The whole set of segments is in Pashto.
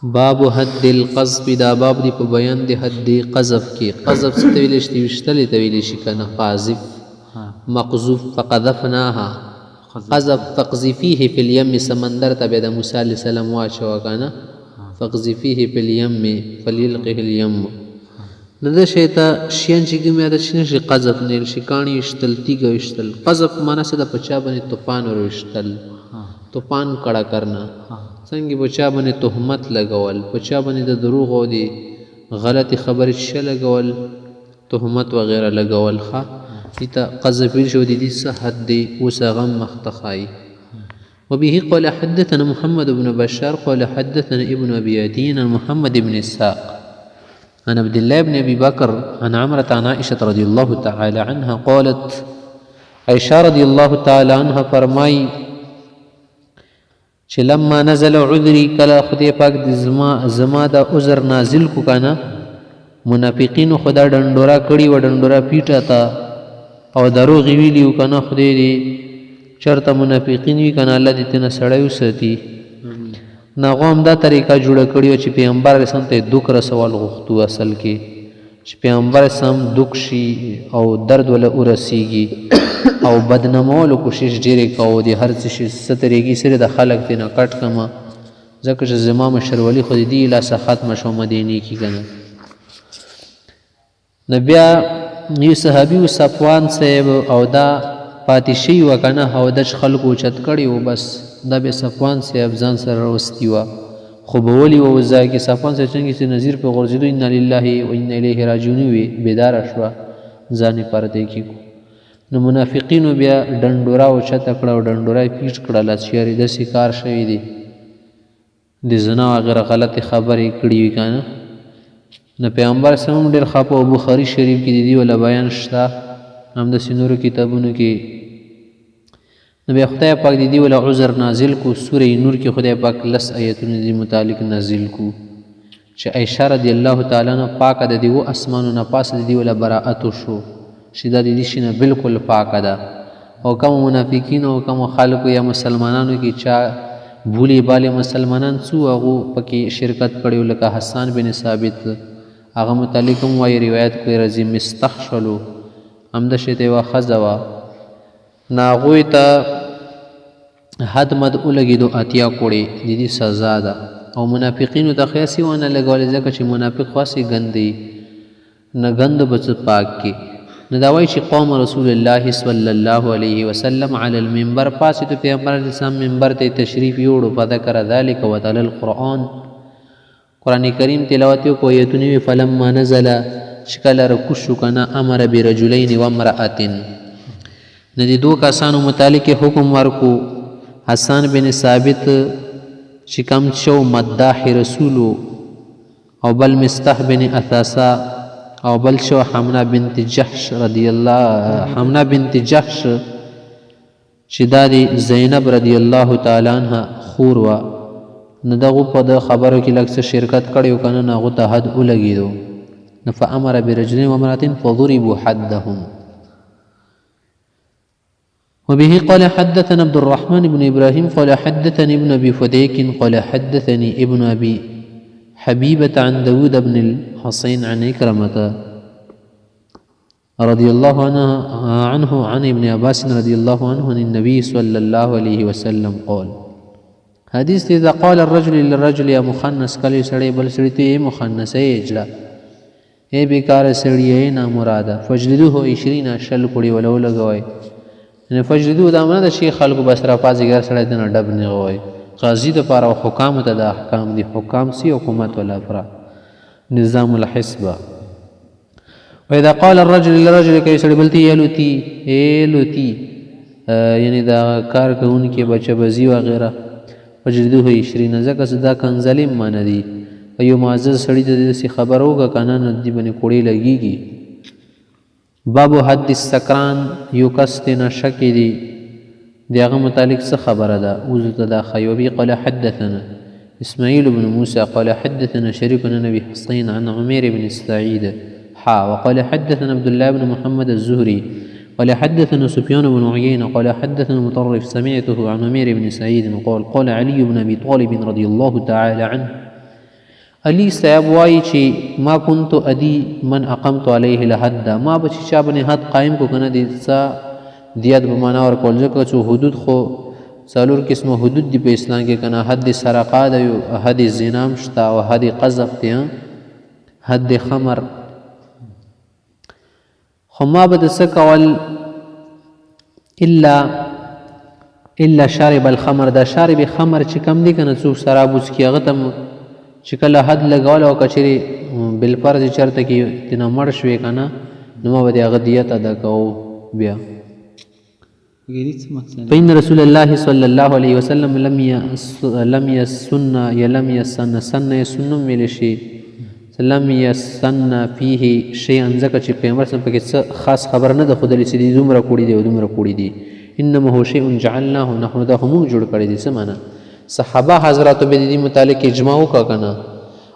باب حد القذف دا باب دی په بیان دی حد قذف کې قذف څه ته ویل شي وشتل ته ویل شي کنه قاذف مقذوف فقذفناها قذف فقذفيه في اليم سمندر ته د موسی علیہ السلام واچو کنه فقذفيه في اليم فليلقه اليم نو د شیطا شین چې کوم یاد شي قذف نه شي کانی وشتل تیګ وشتل قذف معنی څه د پچا باندې طوفان ور وشتل طوفان کڑا کرنا څنګه بچا باندې تهمت لګول بچا باندې د دروغ او دی غلطی خبرې شل لګول تهمت وغیرہ لګول ښه ایته قذف شو دي صحت دی وسغم مختخای وبه قال حدثنا محمد بن بشار قال حدثنا ابن ابي عدي محمد بن اسحاق عن عبد الله بن ابي بكر عن عمرة عن عائشة رضي الله تعالى عنها قالت عائشة رضي الله تعالى عنها فرمای چې لما نزل عذري کله خدای پاک د زما د عذر نازل کو کنه منافقین خدا ډنډورا کړي و ډنډورا پیټا تا او دروغ ویلیو کنه خدای دې چرته منافقین وی کنه الله دې تنه سړیو ساتي ناغوم دا طریقه جوړه کړیو چې پیغمبر رسول ته دوک رسول غوښتو اصل کې چې پیغمبر سم دوک شي او درد ولا ورسیږي او بدنامولو کوشش ډېرې کوو د هر څه شي څه طریقې سره د خلک دی نه کټ کما ځکه چې زما مشرولي خو دې لاسه ختمه شو مدینې کې کنه نو بیا یو صحابي و صفوان صاحب او دا پاتې شي و کنه او د خلکو چت کړي و بس دا به صفوان صاحب ځان سره وروستي و خو به ولي و ځکه صفوان صاحب څنګه چې نظیر په غورځېدو ان لله و ان الیه راجعون وي بیدار شو ځان پرده کې نو منافقینو بیا ډنډورا او چته کړه او ډنډورا پیټ کړه چې د شکار شوی دی د زنا وغیرہ غلط خبرې کړي وي کنه نو پیغمبر سم ډېر خاپه او بخاری شریف کې دی ولا بیان شته هم د سینورو کتابونو کې نو بیا خدای پاک دی ولا عذر نازل کو سوره نور کې خدای پاک لس آیتونه دی متعلق نازل کو چې عائشہ رضی الله تعالی عنها پاک د دیو اسمانو نه پاس دی ولا براءت شو شدا دې شنه بالکل پاک ده او کوم منافقین او کوم خلکو یا مسلمانانو کې چا بولی بالی مسلمانان څو هغه پکې شرکت کړي لکه حسان بن ثابت هغه متعلق وایي روایت کوي رضی مستخشلو همد شته وا خزوا ناغوی ته حد مد ولګیدو اتیا کوړي د دې سزا ده او منافقینو ته خاصي ونه لګول ځکه چې منافق خاصي ګندي نه غند بچ پاک کې نداوی چې قوم رسول الله صلی الله علیه وسلم علی المنبر پاسې ته پیغمبر اسلام منبر ته تشریف یوړو په ذکر ذلک وتل القرآن قرآن کریم تلاوت کو یتنی فلما نزل شکل رکشو کنا امر برجلین و امرأة ندی دو کسانو متعلق حکم ورکو حسان بن ثابت چې کم شو مداح رسولو او بل مستح بن اثاثا او بل شو حمنا بنت جحش رضی الله حمنا بنت جحش چې دا دی زینب رضی الله تعالی عنها خور وا نو دغه په خبرو کې لکه شرکت کړي کنه نه غو ته حد ولګیدو فامر برجل وامرأة فضربوا حدهم وبه قال حدثنا عبد الرحمن بن ابراهيم قال حدثني ابن ابي فديك قال حدثني ابن ابي حبيبة عن داود بن الحصين عن إكرمة رضي الله عنه عن ابن عباس رضي الله عنه عن النبي صلى الله عليه وسلم قال حديث إذا قال الرجل للرجل يا مخنث کلی سړی بل سړی ته مخنث اجلا اے بیکار سړی نه مراده فجلدوه 20 شل کړي ولو لګوي نه فجلدوه دا نه د شیخ خلکو بس را پازګر سړی ته ډب نه غوي قاضی د پاره حکام ته د احکام دي حکام سی حکومت ولا فرا نظام الحسبه واذا قال الرجل للرجل كي سړی بلتی یلوتی یعنی دا کار کوونکی بچه بزی وغیرہ فجلدوه 20 ځکه صدا کنزلیم معنی دی ایو معزز سړی ته د خبر اوګه کنه ندی باندې کوړی لګیږي باب حد السکران یو کس ته نشکی دی دغه متعلق څه خبره ده اوذ ته خيوبي قال حدثنا اسماعيل بن موسى قال حدثنا شريك بن ابي حصين عن عمير بن سعيد وقال حدثنا عبد الله بن محمد الزهري قال حدثنا سفيان بن عيينة قال حدثنا مطرف سمعته عن عمير بن سعيد قال قال علي بن ابي طالب رضي الله تعالى عنه علی صاحب وایي چې ما كنت ادي من اقمت علیه الحد، ما به چې چا باندې حد قایم کو کنه دي څه دیت به معنا ورکول، ځکه چې حدود خو څلور قسمه حدود دي په اسلام کې کنه، حد سرقه ده، حد زنا شته او حد قذف دی، حد خمر. خو ما به د څه کول الا شارب الخمر، دا شارب خمر چې کم دی کنه څوک شراب وڅکي هغه ته چې کله حد لګول او کچري بالفرض چرته کې تنه مړ شوی کنه نو ما به هغه دیت ادا کوو. بیا فإن رسول الله صلى الله عليه وسلم لم يسن سن ملشي لم يسن فيه شيئا، ځکه چې پیغمبر صلی الله علیه وسلم پکې خاص خبر نه ده ښودلې چې دې دومره کوړي دي او دومره کوړي دي. انما هو شيء جعلناه نحن، دا موږ جوړ کړی دي. څه معنا؟ صحابه حضراتو به دې متعلق اجماع وکړه کنه،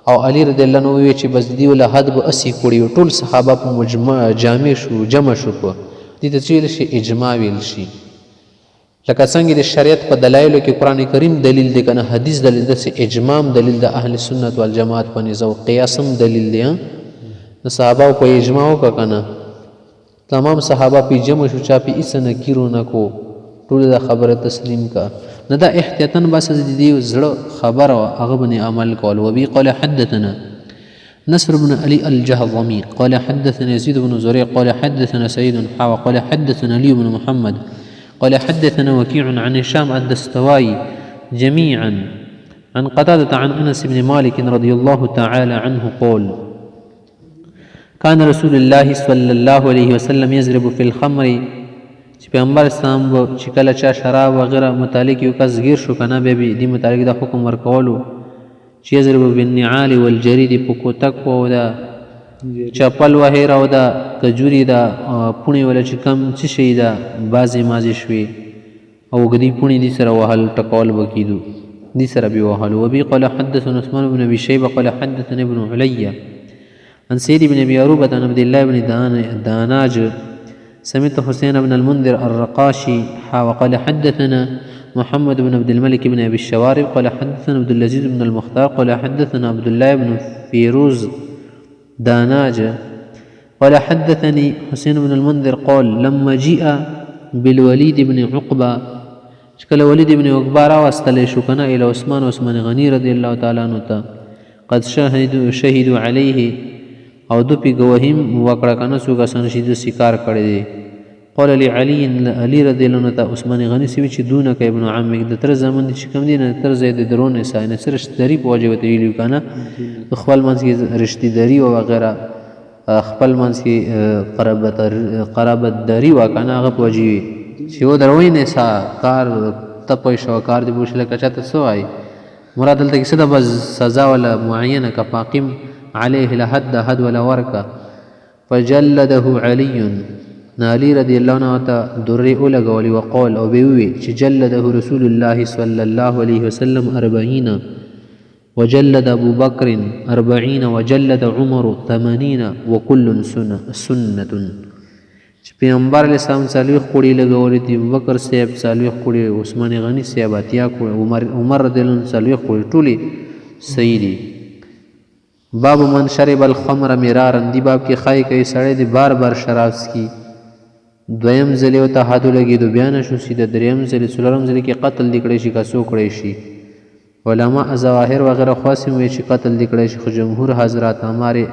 او علی رضی الله عنه وی چې بس دې ولا حد به 80 کوړي، ټول صحابه په مجمع جمع شو په دې ته چې شي اجماع ویل شي. لکه څنګه د شریعت په دلایلو کې قران کریم دلیل دی کنه، حدیث دلیل دی، اجماع دلیل د اهل سنت والجماعت په نزو، قیاسم دلیل دی. د صحابه په اجماع وکړه کنه، تمام صحابه په جمع شو، چا په ایسه نکیرو نکو، ټول د خبره تسلیم کا نه، دا احتیاطاً بس د دې زړه خبر او هغه باندې عمل کول. وبي قال حدثنا نصر بن علي الجهضمي قال حدثنا يزيد بن زريع قال حدثنا سعيد حاوى قال حدثنا علي بن محمد قال حدثنا وكيع عن هشام الدستوائي جميعا عن قتادة عن أنس بن مالك رضي الله تعالى عنه قال كان رسول الله صلى الله عليه وسلم يضرب في الخمر، چې پیغمبر اسلام چې کله چا شراب وغیره متعلق یو کس گیر شو کنه به دې متعلق د حکم ورکولو چې یضرب بالنعال والجرید په کوتک او دا چپل وهیر او دا کجوري دا پونی ولا چې کم څه شي دا بازي مازي شوي او غدي پونی دي سره وهل ټکول وکیدو دي سره به وهل. وبي قال حدثنا عثمان بن ابي شيبه قال حدثنا ابن علي عن سيد بن ابي عروبه عن عبد الله بن داناج سمعت حسين بن المنذر الرقاشي وقال حدثنا محمد بن عبد الملك بن ابي الشوارب قال حدثنا عبد العزيز بن المختار قال حدثنا عبد الله بن فيروز داناج قال حدثني حسين بن المنذر قال لما جيء بالوليد بن عقبة، شكل وليد بن عقبة راوستل شو كنا الى عثمان غني رضي الله تعالى عنه قد شهدوا عليه او دو پی گواهیم وکړه کنه سو کسان شي د سکار کړی دی. قال علي رضی الله عنه عثمان غنی سوي چې دونه ک ابن عمک د تر زمن چې کم دي نه تر زید درونه ساين سره شتري په واجب ویلو کنه خپل منځ کې رشتي داری او وغیرہ خپل منځ کې قرابت داری وکنه هغه پوجي چې و دروي نه سا کار تپې شو کار دی بوشله کچته سوای مراد دلته کې څه د سزا ولا معینه کفاقم عليه لحد حد ولا وركه فجلده علي، علي رضي الله عنه دري اولغولي وقال او بيوي جلده رسول الله صلى الله عليه وسلم 40 وجلد ابو بكر 40 وجلد عمر 80 وكل سنه. پیغمبر علیہ السلام څلوېښت کوړي لګولي دي، ابوبکر صاحب څلوېښت کوړي، عثمان غني صاحب اتیا کوړي، عمر رضی الله عنه څلوېښت کوړي، ټولې صحیح دي. باب من شرب الخمر مرارا، دی باب کې خای کوي سړی دی بار بار شراب څکي، دویم ځل یو ته حد لګېدو بیا نه شو سیده، دریم ځل څلورم ځل کې قتل دی کړی شي که څوک کړی شي. علما ظواهر وغیرہ خاص وایي چې قتل دی کړی شي، خو جمهور حضرات ہمارے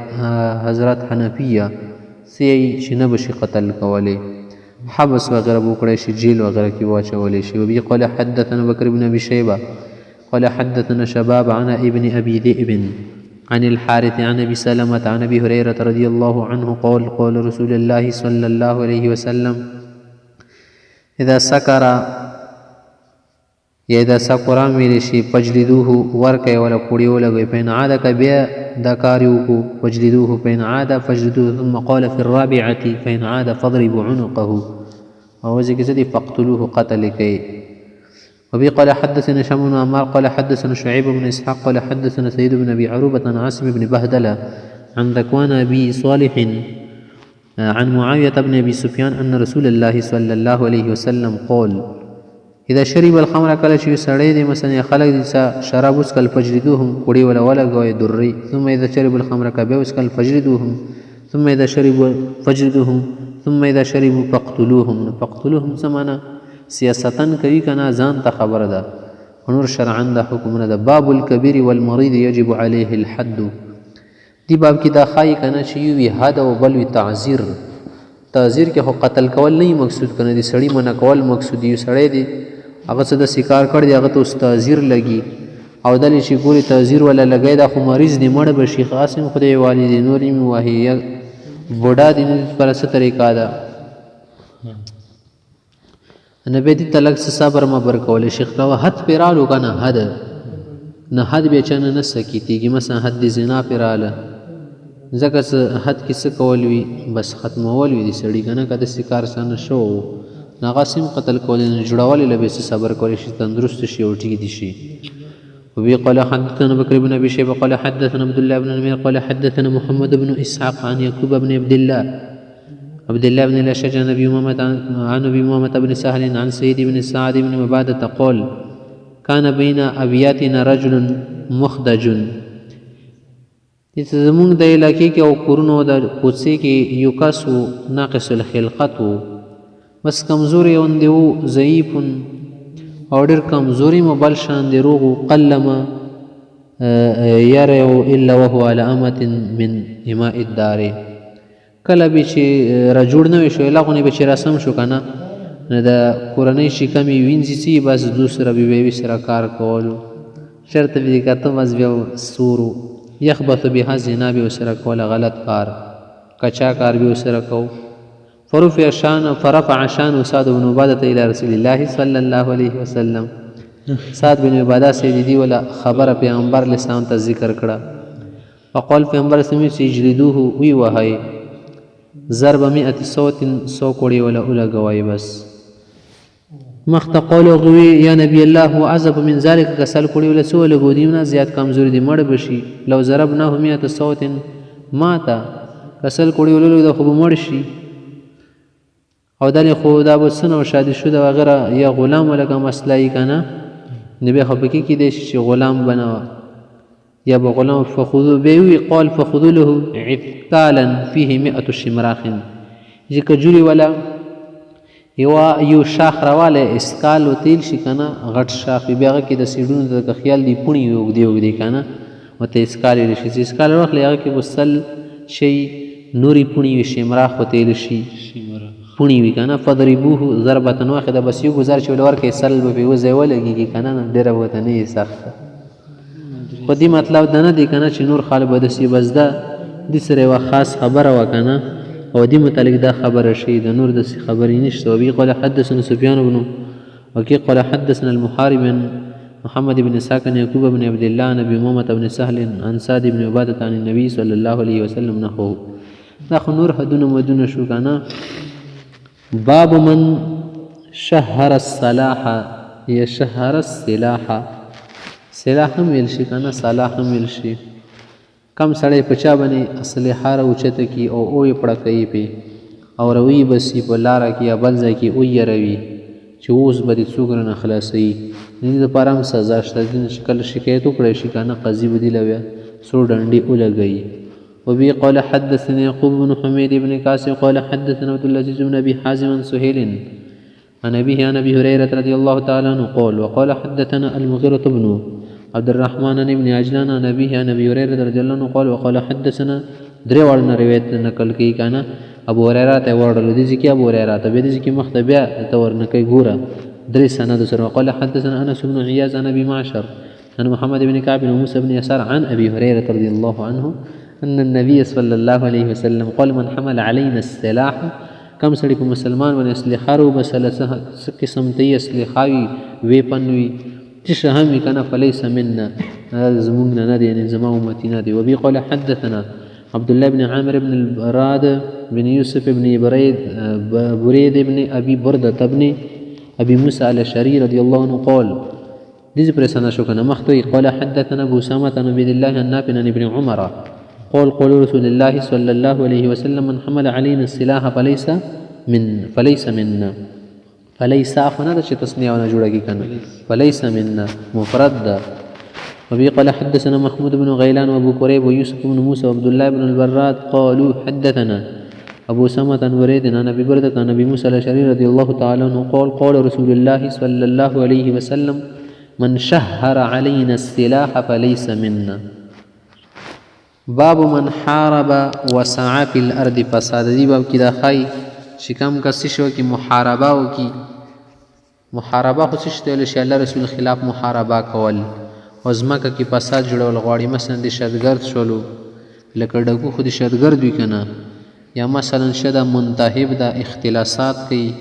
حضرات حنفیه سی چې نه بشي قتل کولی، حبس وغیرہ به وکړی شي، جیل وغیرہ کې واچولی شي. وبه قال حدثنا بکر بن ابي شيبه قال حدثنا شباب عن ابن ابي ذئب عن الحارث عن ابي سلمة عن ابي هريرة رضي الله عنه قال قال رسول الله صلى الله عليه وسلم اذا سكر یا اذا سكر ملشي فجلدوه ورکه ولا کوړي ولګي، پین عاده کبیا دا کاریو فجلدوه پین عاده فجلدوه، ثم قال في الرابعه فین عاده فاضربوا عنقه، او ځکه چې فقتلوه قتل کوي. وبي قال حدثنا شام بن عمار قال حدثنا شعيب بن اسحاق قال حدثنا سيد بن ابي عروبة عن عاصم بن بهدلة عن ذكوان ابي صالح عن معاوية بن ابي سفيان ان رسول الله صلى الله عليه وسلم قال اذا شرب الخمر کله چې سړی دی مثلا خلک دي شراب وسکل فجلدوهم کوړي ولا ولګوي دري ثم اذا شرب الخمر کبه وسکل فجلدوهم ثم اذا شربوا فجلدوهم ثم اذا شربوا فاقتلوهم سمانا سیاستن کوي کنه ځان ته خبره ده نور شرعا د حکم ده. باب الكبير والمريض يجب عليه الحد. دی باب کې دا خای کنه چې یو وی حد او بل وی تعذير کې خو قتل کول نه مقصود کنه دی سړی منع کول مقصود دی. سړی دی هغه څه د شکار کړ دی هغه ته تعذير لګي او دلی چې ګوري تعذير ولا لګي دا خو مریض دی مړ به شي قاسم خدای والد نوري موهیه بوډا دی پر څه طریقه ده نبی دی تلک صبر مبر کول شیخ کا حد پیرالو کنه حد نه حد به چنه نه سکیتیږي مثلا حد زنا پیراله ځکه حد کې څه کول وي بس ختمول وي دي سړی کنه کده شکار سن شو ناقاسم قتل کول نه جوړول لبه صبر کول شي تندرست شي او ټیک دي شي. وبي قال حدثنا بكر بن ابي شيبه قال حدثنا عبد الله بن نمير قال حدثنا محمد بن اسحاق عن يعقوب بن عبد الله بن الاشج عن ابي امامه بن سهل عن سيد بن سعد بن عباده قال كان بين ابياتنا رجل مخدج. زمونږ د علاقې کې او کورونو د کوڅې کې یو کس ناقص الخلقت بس کمزوري اوندې و ضعیف او ډېر کمزوري مبل شان دی روغ قلما یرو الا وهو على امه من اماء الدار. کله به چې را جوړ نه شو لغونی به چې رسم شو کنه نه د کورنۍ شي کمی وینځي سي بس دوسره به سره کار کولو شرط به کته مز بیا سورو يخبث بها زنا به سره کول غلط کار کچا کار به سره کو. فرفع شان سعد بن عباده الى رسول الله صلى الله عليه وسلم. سعد بن عباده سيدي ولا خبر پیغمبر لسان ته ذکر کړه فقال پیغمبر سمي سجلدوه وی وهي ضرب 100 صوت 100 کوړي ولا اولګوي بس مخت قولو غوي یا نبی الله هو عذب من ذلك کسل کوړي ولا سو لګودیونه زیات کمزوري دي مړ بشي لو ضربناه 100 صوت ماتا کسل کوړي ولا د خو مړ شي او دلی خو دا بسنه او شادي شو د وغیرہ یا غلام ولکه مسلای کنه نبی خو پکې کې دی چې غلام بنوا یا بغلام فخذوا به قال فخذوا له عتالا فيه 100 شمراخ ذکر جوړي ولا یو شاخ راواله اسکال او تیل شي کنه غټ شاخ بیاغه کې د سیډونو د خیال دی پونی وګ دی کنه وته اسکال لري شي اسکال وخت لږه کې وسل شي نوري پونی وي شمراخ او تیل شي پونی وی کنه فضربوه ضربه واحده بس یو گزار چې ولور کې سل به وځي ولګي کنه ډېر وته نه سخت خو دې مطلب دا نه دی کنه چې نور خال بدسي بس دا د سره وا خاص خبره وکنه او دې متعلق دا خبره شي د نور د خبرې نشته. وبي قال حدثنا سفيان بن وكي قال حدثنا المحارب محمد بن اسحاق بن يعقوب بن عبد الله نبي امامه بن سهل عن سعد بن عباده عن النبي صلى الله عليه وسلم نحو دا خو نور حدونه مدونه شو کنه. باب من شهر الصلاح یا شهر السلاح سلاح هم ویل شي کنه صلاح هم ویل شي کم سړی په چا باندې اسلحه راوچته کی او یې پړه کوي پې او روي بسي په لاره کې یا بل ځای کې یې روي چې اوس به دې څوک رانه خلاصوي دې دپاره هم سزا شته دې کله شکایت وکړی شي کنه قاضي به دې له بیا څو ډنډې ولګوي. وبي قال حدثني يعقوب بن حميد بن كاسب قال حدثنا عبد العزيز بن ابي حازم سهيل عن ابيه عن ابي هريره رضي الله تعالى عنه قال وقال حدثنا المغيرة بن عبد الرحمن بن عجلان عن ابيه عن ابي هريره رضي الله عنه قال وقال حدثنا دريوالنا روایت نقل کی کنه ابو هريره ته ورل دي چې ابو هريره ته به دي چې مختبیا ته ورنه کوي ګوره درې سند سره وقال حدثنا انس بن عياض عن ابي معشر عن محمد بن كعب وموسى بن يسار عن ابي هريره رضي الله عنه ان النبي صلى الله عليه وسلم قال من حمل علينا السلاح کم سړي په مسلمان باندې اسلحه رو بسله څه قسم ته اسلحه ویپن وي چې شهم کنه فليس منا زمونږ نه دی یعنی زما امتی نه دی. وبي قال حدثنا عبد الله بن عامر بن البراد بن يوسف بن بريد بن ابي برده بن ابي موسى الاشعري رضي الله عنه قال دې پر سنا شو کنه مخته قال حدثنا ابو سامه بن عبد الله النافع عن ابن عمر قال قول رسول الله صلى الله عليه وسلم من حمل علينا السلاح فليس منا فلیس خو نه ده چې تسنیه ونه جوړه کړي که نه فلیس منا مفرد ده. وبه قال حدثنا محمود بن غيلان وابو كريب ويوسف بن موسى وعبد الله بن البراد قالوا حدثنا ابو سمة عن وريد عن ابي بردة عن ابي موسى الاشعري رضي الله تعالى عنه قال رسول الله صلى الله عليه وسلم من شهر علينا السلاح فليس منا. باب من حارب وسعى في الارض فساد. دی باب کی دا خای شکم کسی شو کی محاربه او کی محاربه خو څه ته شي الله رسول خلاف محاربه کول او ځمکه کې فساد جوړول غواړي. مثلا د شدګرد شولو لکه ډکو خو د شدګرد وي که نه، یا مثلا شده منتهب ده اختلاسات کوي،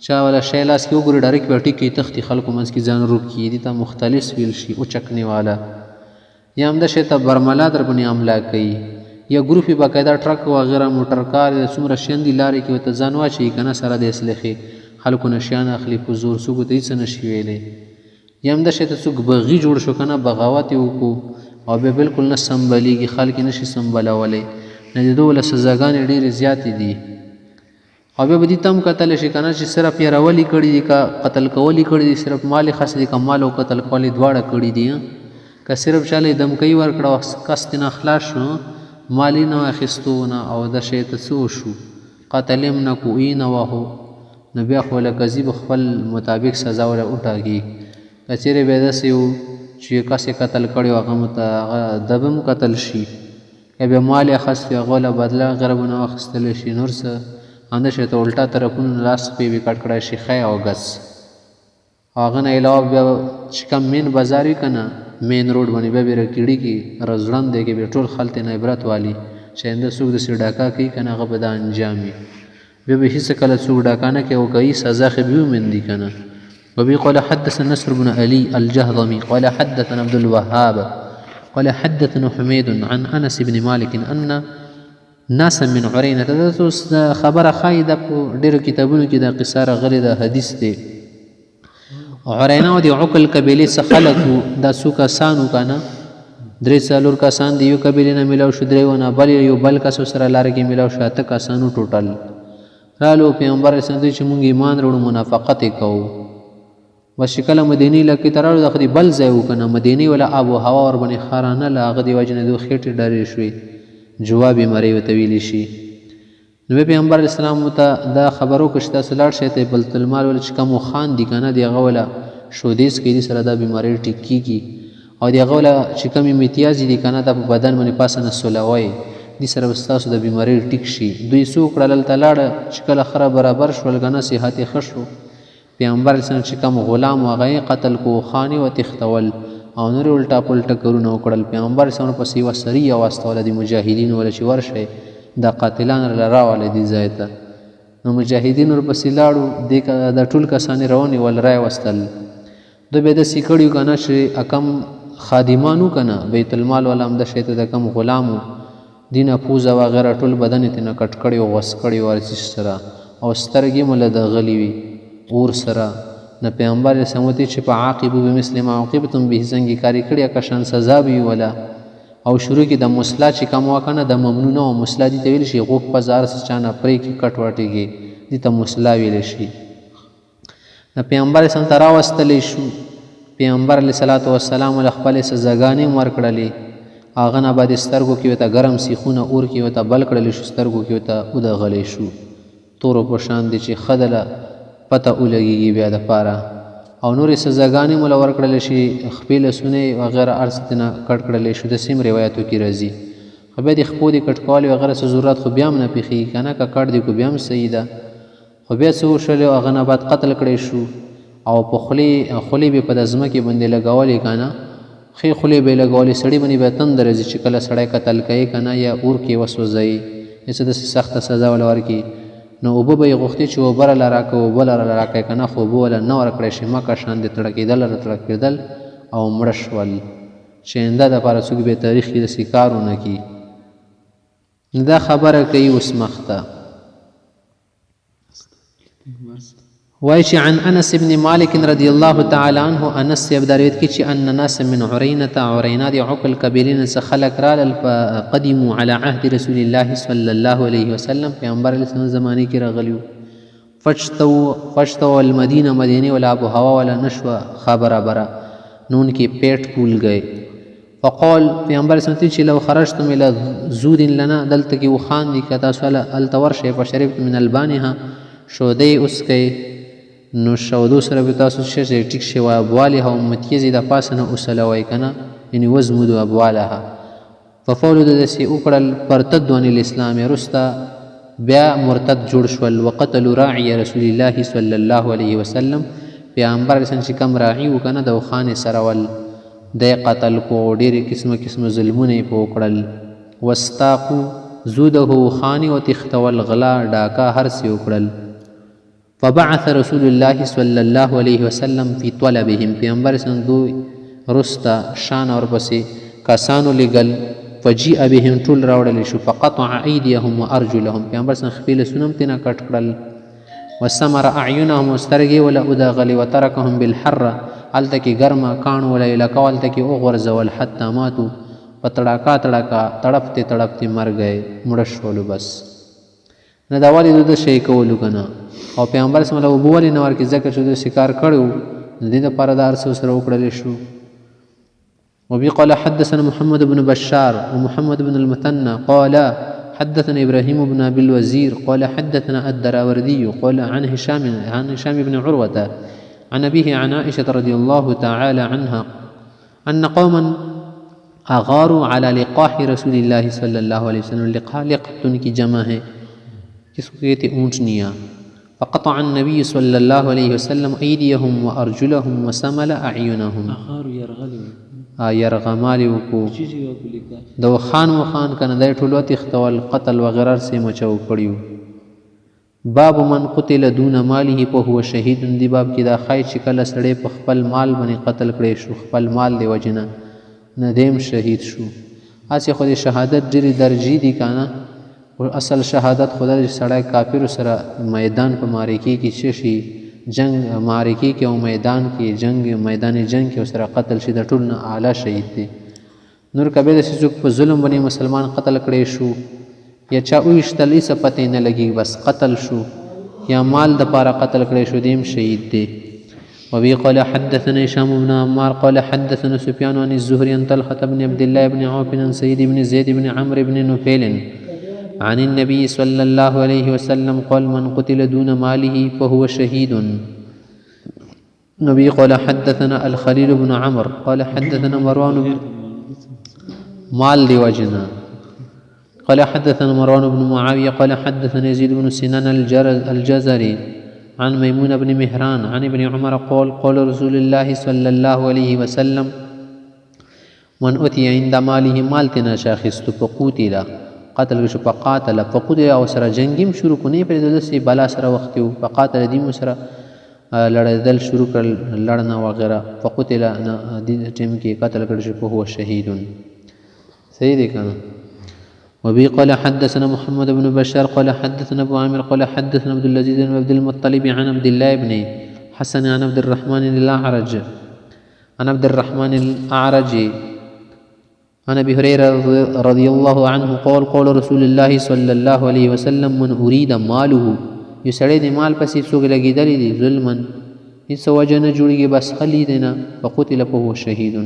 چا ولا شی لاس کې وګوري ډایرکټ به ټیک کوي تختې خلکو منځ کې ځان روب کړي، دې ته مختلس ویل شي او چکنې والا. یا همدا شی ته برملا در باندې حمله کوي، یا ګروپ یې باقاعده ټرک وغیره موټر کار څومره شیان دي لارې کې ورته ځان واچوي که نه سره د اصلحې خلکو نه شیان اخلي په زور، څوک ته هېڅ نه شي ویلی. یا همدا شی ته څوک بغي جوړ شو که نه بغاوت یې وکړو او بیا بالکل نه سنبلیږي، خلک یې نه شي سنبلولی، نه د ده له سزاګانې ډېرې زیاتې دي. او بیا به دې ته هم کتلی شي که نه چې صرف یارولي کړي دي که قتل کولي کړي دي، صرف مال یې خاص دي که مال او قتل کول یې دواړه کړي دي. که صرف چاله یې دمکۍ ورکړه او کس ترې نه خلاص شو، مال یې نه اخیستو نه او دا شی ته څه وشو قتل یې هم نه کو یې نه وهو، نو بیا خو لکه ځي به خپل مطابق سزا وله وټاکي. که چیرې بیا داسې و چې کس یې قتل کړی و هغه هغه ده به هم قتل شي، یا بیا مال یې اخیستی هغه له بدله غیره به نه واخیستلی شي، نور څه همدا شی ته الټا طرفونو نه لاس پې وي کټ کړی شي خی او ګس. هغه نه علاوه بیا چې کوم مین بازار وي که نه مین روډ باندې بیا بیا رکیړي کې رزړند دی کې بیا ټول خلک نه عبرت والي چې آینده څوک داسې ډاکا کوي که نه هغه به دا انجام وي، بیا به هېڅ کله څوک ډاکا نه کوي او کوي سزا خو به وموندي که نه. وبه قال حدثنا نصر بن علي الجهضمي قال حدثنا عبد الوهاب قال حدثنا حميد عن انس بن مالك ان ناسا من عرينه. دا خبره ښایي ده په ډېرو کتابونو کې دا قصه راغلې ده، حدیث دی. عرینه د عقل قبیلې څه خلک وو، دا څو کسان وو که نه، 3-4 کسان د یو قبیلې نه میلاو شو، 3 ونه بل یو بل کسو سره لاره کې میلاو شو، 8 کسان وو ټوټل. رالو پیغمبر رسول دوی چې مونږ ایمان وروړو منافقت یې کوو. بس چې کله مدینې لکې ته راړو د خو بل ځای و که نه، مدینې ولا آب و هوا ورباندې ښه نه له هغه د وجې نه دوی خېټې ډرې شوې، جواب بیمارۍ ورته ویلی شي. نو بیا پیغمبر علیه السلام ورته دا خبر وکړه چې تاسو لاړ شئ ته بیت المال ولا چې کوم خان دي که نه د هغه وله شودیز کوي، دې سره دا بیمارۍ ټیک کېږي، او د هغه وله چې کومې امتیازې دي که نه دا په بدن باندې پاسه نه سولوئ، دې سره به ستاسو د بیمارۍ ټیک شي. دوی څه وکړل هلته لاړه چې کله خره برابر شول که نه صحت یې ښه شو، پیغمبر اسلام چې کوم غلام و هغه یې قتل کو، خانې وتښتول او نور یې الټا پلټه کارونه وکړل. پیغمبر اسلام پسې یوه سریه واستوله د مجاهدینو وله چې ورشئ دا قاتلان راله راوله دې ځای ته. نو مجاهدین ورپسې لاړو، دې دا ټول کسان یې راونیول را یې وستل. دوی به داسې کړي که نه چې کم خادمان وو که نه بیت المال والا همدا شی ته د کم غلام و دې نه پوزه وغیره ټول بدن یې ترېنه کټ کړی و غوڅ کړی و ورزش سره، او سترګې مو له دغلي وي اور سره. نه پیغمبر یې سموتی چې په عاقبو بمثل ما عوقبتم به څنګه کاري کړي کشان سزا به وي وله. او شروع کې د مسله چې کوم وکړه نه د ممنونه او مسله دې ته ویلی شي غوږ په زار څه چا نه پرې کړي کټ وټېږي، دې ته مسله ویلی شي. د پیغمبر اسلام ته راوستلی شو، پیغمبر علیه صلات وسلام له خپلې سزاګانې هم ورکړلې، هغه نه بعد سترګو کې ورته ګرم سیخونه اور کې ورته بل کړلی شو، سترګو کې ورته ودغلی شو، تورو په شان دی چې ښه دله پته ولګېږي بیا دپاره. او نورې سزاګانې مو له ورکړلی شي، خپې لاسونه وغیره هر څه ترېنه کټ کړلی شو، داسې هم روایاتو کې راځي. خو بیا د خپو د کټ کولو وغیره څه ضرورت خو بیا هم نه پېښېږي که نه، که کټ دی کو بیا هم صحیح ده. خو بیا څه وشول هغه نه بعد قتل کړی شو، او په خولې به په د ځمکې باندې لګولې که نه، ښې خولې به یې لګولې، سړي باندې به تنده راځي چې کله سړی قتل کوي که نه، یا اور کې وسوځوي، یا څه داسې سخته سزا وله ورکړي. نو اوبه به یې غوښتې چې اوبه راله راکړه، اوبه راله راکړی که نه، خو اوبه وله نه ورکړی شي، مکه شان د تړه کېدل راله تړه کېدل او مړه شول، چې آینده دپاره څوک بیا تاریخ کې داسې کار ونه کړي. دا خبره کوي اوس مخته وایي چې عن انس بن مالک رضی الله تعالی عنه، انس صاحب دا روایت کوي چې ان ناس من عرینة، عرینه د عقل قبیلې نه څه خلک رالل، فقدموا على عهد رسول الله صلی الله علیه وسلم، پیغمبر علیه السلام زمانې کې راغلي وو. فجتو المدینہ مدینه ولا ابو هوا ولا نشوه خبره برا نون کې پیټ پول گئے. فقال پیغمبر سنتی چې لو خرجتم الى زود لنا دلته کې وخان دي کتا سوال التور شی فشربت من البانها شودې اوس کې نو شودو سره به تاسو شې ټیک شي وا ابوالها امتی زیاده پاسنه اوسله وای کنه یعنی وزمد ابوالها. ففولد دسی وکړل پرتد عن الاسلام رستا بیا مرتد جوړ شول. وقتلوا راعي رسول الله صلی الله علیه وسلم پیغمبر سن چې کم راعي وکنه د خان سره ول د قتل کو ډېر قسمه ظلمونه په وکړل. واستاقو زوده خان او تختول غلا ډاکا هر څه وکړل. فبعث رسول الله صلی الله علیه وسلم فی طلبهم پیغمبر سن دوی رستا شان اور پسې کسانو لګل. فجیء بهم ټول راوړل شو. فقطع ایدیهم وارجلهم پیغمبر سن خپل سنم تینا کټ کړل. وسمر اعینهم واسترګي ولا ادغلی وترکهم بالحر الته کې ګرمه کان ولا الکوال ته کې او غرزول حتی ماتو پتړاکا تړپته تړپته مر گئے مړ شول. بس نه دا والی د شی کولو کنه او پیغمبر سم له بولی نور کې ذکر شو د شکار کړو د دې لپاره دار سره وکړل شو. وبي قال حدثنا محمد بن بشار ومحمد بن المثنى قال حدثنا إبراهيم بن أبي الوزير قال حدثنا الدراوردي قال عن هشام بن عروة عن أبيه عن عائشة رضي الله تعالى عنها أن قوما أغاروا على لقاح رسول الله صلى الله عليه وسلم. لقاح لقطن کی جمع ہے جس کو کہتے اونٹنیاں. فقطع النبي صلى الله عليه وسلم أيديهم وأرجلهم وسمل أعينهم يرغمالی وکو دو خان کنه دای ټولو تختول قتل وغیرہ سے مچو کړیو. باب من قتل دون ماله فهو شهید دی باب کې دا خای چې کله سړی په خپل مال باندې قتل کړي شو خپل مال دی وجنه ندیم شهید شو. اسی خو شهادت ډېری درجی دي کنه او اصل شهادت خدای سړی کافر سره میدان په معرکه کې شي جنگ معرکه کې او میدان کې جنگ میدان جنگ کې سره قتل شي د ټول نه اعلی شهید دی. نور کبه د سوق په ظلم باندې مسلمان قتل کړي شو یا چا وشتلی څه پته نه لګي بس قتل شو یا مال د پاره قتل کړي شو دیم شهید دی. وبي قال حدثنا هشام بن عمار قال حدثنا سفيان عن الزهري عن طلحة بن عبد الله بن عوف عن سيد بن زيد بن عمرو بن نفيل عن النبي صلى الله عليه وسلم قال من قتل دون ماله فهو شهيد. نبي قال حدثنا الخليل بن عمرو قال حدثنا مروان بن مال دي وجنا قال حدثنا مروان بن معاوية قال حدثنا يزيد بن سنان الجزري عن ميمون بن مهران عن ابن عمر قال رسول الله صلى الله عليه وسلم من أتي عند ماله مالتنا شاخصت فقتل قتل شو فقاتل فقتل او سره جنگیم شروع کو نه پر دسي بلا سره وخت یو فقاتل دیم سره لړدل شروع کړ لړنا وغیرہ فقتل د ټیم کې قتل کړ شو هو شهید. صحیح دی کنه. وبي قال حدثنا محمد بن بشار قال حدثنا ابو عامر قال حدثنا عبد العزيز بن عبد المطلب عن عبد الله بن حسن عن عبد الرحمن الاعرج عن عبد الرحمن الاعرج عن ابي هريره رضي الله عنه قال قال رسول الله صلى الله عليه وسلم من اريد ماله يسړی د مال پسې څوک لګیدلی دی ظلمن هیڅ وجه نه جوړیږي بس خلی دینا فقتل فهو شهید.